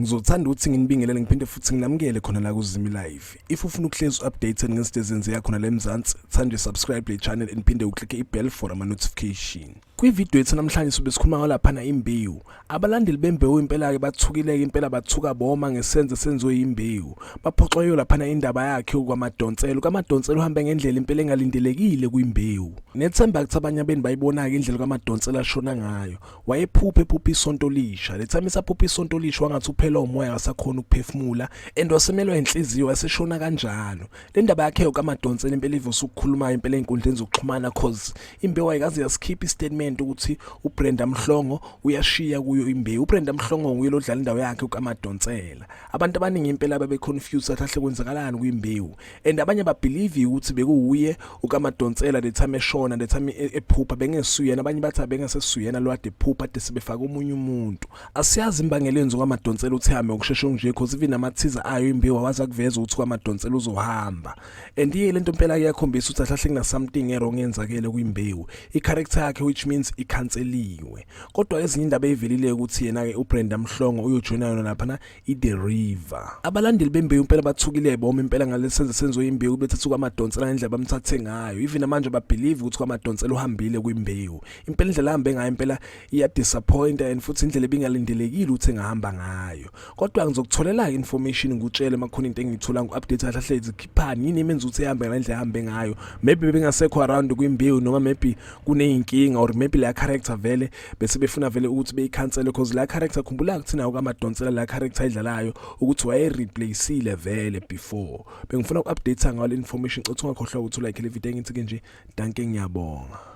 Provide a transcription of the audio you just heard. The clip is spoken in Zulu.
Ngizothanda ukuthi nginibingelele ngiphinde futhi nginamukele khona la kuZimi Live. If ufuna ukuhlezi updated ngezinto ezenzeka khona la eMzansi, thanda subscribe le channel and phinde uklike ibell for ama notification. Kwi-video yethu namhlanje sobe sikhuluma lapha na IMBEWU. Abalandeli bembewu impela ke bathukileke impela bathuka boma ngesenze senziwe IMBEWU. Baphoxoyo lapha na indaba yakhe KaMadonsela. KaMadonsela uhambe ngendlela impela engalindelekile kwiMBEWU. Nethemba ukuthi abanye abeni bayibona ke indlela KaMadonsela ashona ngayo. Wayephupha isonto lisha. Letha misaphupha isonto lisha wangathi uphela umoya akasakhona ukuphefumula endosemelwa inhliziyo waseshona kanjalo. Le ndaba yakhe KaMadonsela impela ivusa ukukhuluma impela einkundleni zokuxhumana cause IMBEWU ayikaze yaskip istatement ukuthi uBrenda Mhlongo uyashiya kuyo IMBEWU. uBrenda Mhlongo nguye lo dlala indawo yakhe KaMadonsela. Abantu abaningi impela babe confused ahle kwenzakalani kwiMBEWU and abanye babelieve ukuthi bekuuye KaMadonsela the time eshona the time ephupha bengesuyena abanye bathi bengasesuyena lo ade ephupha ade sebefaka umunye umuntu. Asiyazi imbangelo yenzo KaMadonsela uthi hame ukusheshe nje cause even amathiza ayo IMBEWU awaza kuveza ukuthi KaMadonsela uzohamba and iye lento impela iyakhombisa ukuthi ahlahle kuna something wrong yenzakele kwiMBEWU. I-character yakhe which means ikhanseliwe. Kodwa ezinye indaba ezivelile ukuthi yena ke uBrenda Mhlongo uyojoina yona lapha na iThe River. Abalandeli bembewu impela bathukile boma impela ngalesenze senzo IMBEWU bethathu KaMadonsela ngendlela bamthathe ngayo. Even manje babelieve ukuthi KaMadonsela uhambile kwiMBEWU. Impela indlela ahambe ngayo impela iya disappoint and futhi indlela ebingalindelekile ukuthi engahamba ngayo. Kodwa ngizokutholela information ngutshele makhona into engithola ngu-update ahlahle izikhiphani yini imenza ukuthi ehambe ngendlela ahambe ngayo. Maybe bengasekho around kwiMBEWU noma maybe kuneyinkinga or maybe la character vele bese befuna vele ukuthi beyikhansele cause la character khumbula ukuthi nawo KaMadonsela la character idlalayo ukuthi waye replaceile vele before. Bengifuna uku-update ngayo le information cothu ungakhohlwa ukuthi like le video engithi ke nje danke ngiyabonga.